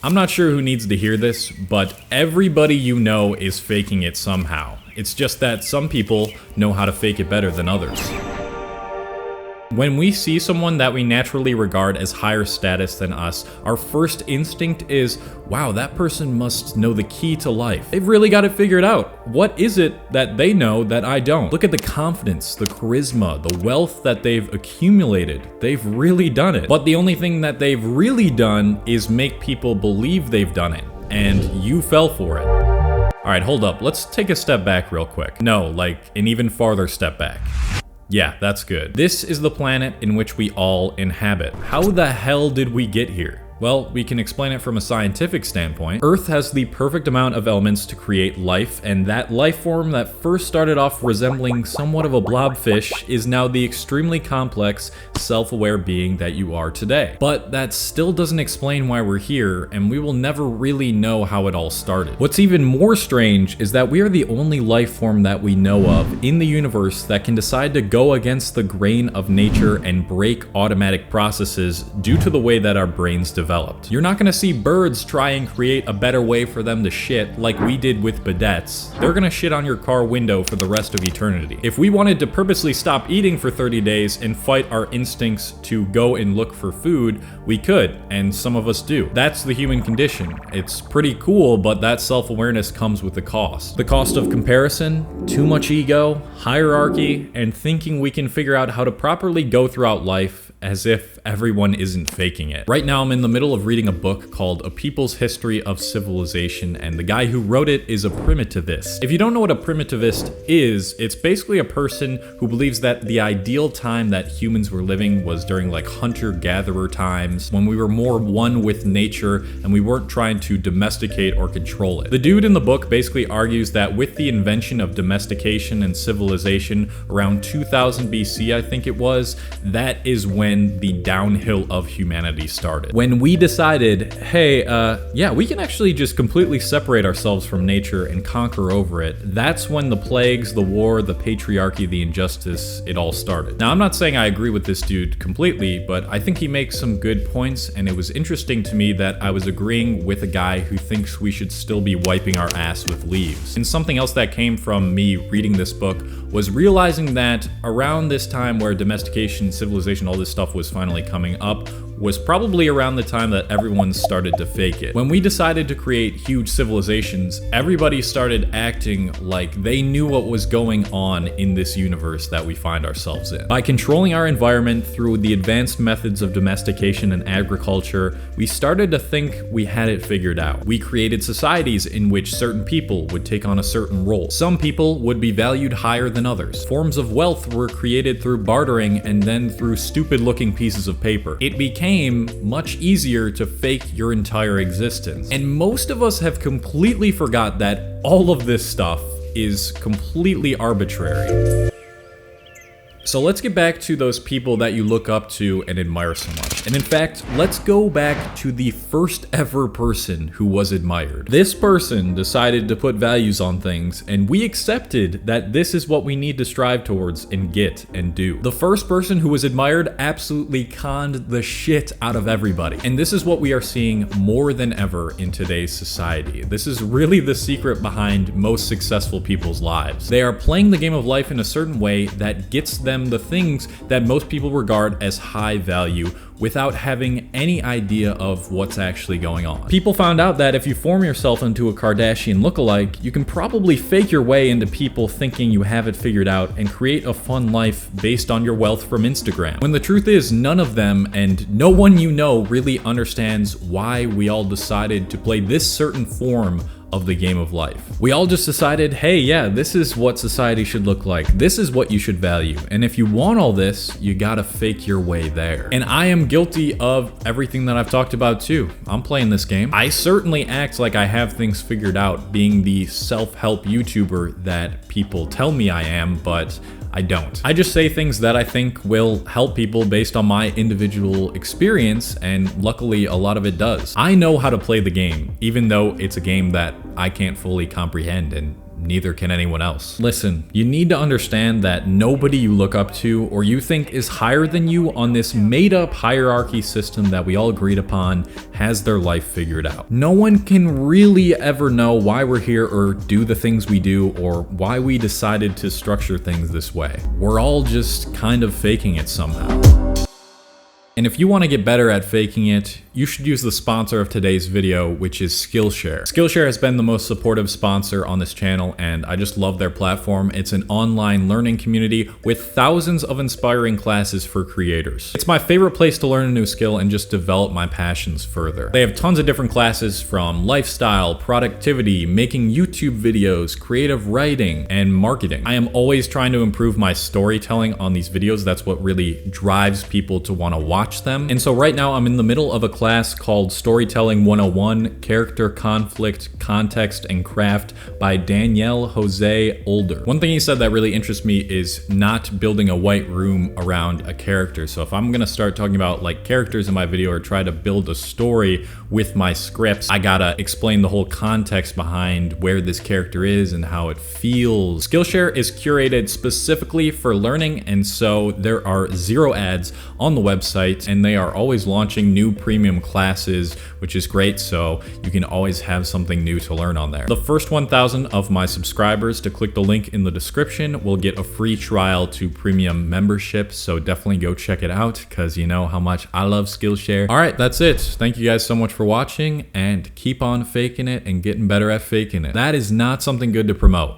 I'm not sure who needs to hear this, but everybody you know is faking it somehow. It's just that some people know how to fake it better than others. When we see someone that we naturally regard as higher status than us, our first instinct is, wow, that person must know the key to life. They've really got it figured out. What is it that they know that I don't? Look at the confidence, the charisma, the wealth that they've accumulated. They've really done it. But the only thing that they've really done is make people believe they've done it, and you fell for it. Alright, hold up. Let's take a step back real quick. No, like an even farther step back. Yeah, that's good. This is the planet in which we all inhabit. How the hell did we get here? Well, we can explain it from a scientific standpoint. Earth has the perfect amount of elements to create life, and that life form that first started off resembling somewhat of a blobfish is now the extremely complex, self-aware being that you are today. But that still doesn't explain why we're here, and we will never really know how it all started. What's even more strange is that we are the only life form that we know of in the universe that can decide to go against the grain of nature and break automatic processes due to the way that our brains develop. You're not gonna see birds try and create a better way for them to shit like we did with bidets. They're gonna shit on your car window for the rest of eternity. If we wanted to purposely stop eating for 30 days and fight our instincts to go and look for food, we could, and some of us do. That's the human condition. It's pretty cool, but that self-awareness comes with a cost. The cost of comparison, too much ego, hierarchy, and thinking we can figure out how to properly go throughout life as if everyone isn't faking it. Right now I'm in the middle of reading a book called A People's History of Civilization, and the guy who wrote it is a primitivist. If you don't know what a primitivist is, it's basically a person who believes that the ideal time that humans were living was during like hunter-gatherer times, when we were more one with nature and we weren't trying to domesticate or control it. The dude in the book basically argues that with the invention of domestication and civilization around 2000 BC, I think it was, that is when the downhill of humanity started. When we decided, hey, yeah, we can actually just completely separate ourselves from nature and conquer over it, that's when the plagues, the war, the patriarchy, the injustice, it all started. Now, I'm not saying I agree with this dude completely, but I think he makes some good points, and it was interesting to me that I was agreeing with a guy who thinks we should still be wiping our ass with leaves. And something else that came from me reading this book was realizing that around this time where domestication, civilization, all this stuff was finally coming up, was probably around the time that everyone started to fake it. When we decided to create huge civilizations, everybody started acting like they knew what was going on in this universe that we find ourselves in. By controlling our environment through the advanced methods of domestication and agriculture, we started to think we had it figured out. We created societies in which certain people would take on a certain role. Some people would be valued higher than others. Forms of wealth were created through bartering and then through stupid-looking pieces of paper. It became much easier to fake your entire existence. And most of us have completely forgot that all of this stuff is completely arbitrary. So let's get back to those people that you look up to and admire so much. And in fact, let's go back to the first ever person who was admired. This person decided to put values on things, and we accepted that this is what we need to strive towards and get and do. The first person who was admired absolutely conned the shit out of everybody. And this is what we are seeing more than ever in today's society. This is really the secret behind most successful people's lives. They are playing the game of life in a certain way that gets them the things that most people regard as high value without having any idea of what's actually going on. People found out that if you form yourself into a Kardashian lookalike, you can probably fake your way into people thinking you have it figured out and create a fun life based on your wealth from Instagram. When the truth is, none of them and no one you know really understands why we all decided to play this certain form of the game of life. We all just decided, hey, yeah, this is what society should look like. This is what you should value. And if you want all this, you gotta fake your way there. And I am guilty of everything that I've talked about too. I'm playing this game. I certainly act like I have things figured out, being the self-help YouTuber that people tell me I am, but I don't. I just say things that I think will help people based on my individual experience, and luckily a lot of it does. I know how to play the game, even though it's a game that I can't fully comprehend, and neither can anyone else. Listen, you need to understand that nobody you look up to or you think is higher than you on this made-up hierarchy system that we all agreed upon has their life figured out. No one can really ever know why we're here or do the things we do or why we decided to structure things this way. We're all just kind of faking it somehow. And if you want to get better at faking it, you should use the sponsor of today's video, which is Skillshare. Skillshare has been the most supportive sponsor on this channel, and I just love their platform. It's an online learning community with thousands of inspiring classes for creators. It's my favorite place to learn a new skill and just develop my passions further. They have tons of different classes from lifestyle, productivity, making YouTube videos, creative writing, and marketing. I am always trying to improve my storytelling on these videos. That's what really drives people to want to watch them. And so right now I'm in the middle of a class called Storytelling 101, Character, Conflict, Context, and Craft by 𝙤𝙤𝙘𝙀. One thing he said that really interests me is not building a white room around a character. So if I'm gonna start talking about like characters in my video or try to build a story with my scripts, I gotta explain the whole context behind where this character is and how it feels. Skillshare is curated specifically for learning, and so there are 0 ads on the website, and they are always launching new premium classes, which is great, so you can always have something new to learn on there. The first 1,000 of my subscribers to click the link in the description will get a free trial to premium membership, so definitely go check it out because you know how much I love Skillshare. All right, that's it. Thank you guys so much for watching, and keep on faking it and getting better at faking it. That is not something good to promote.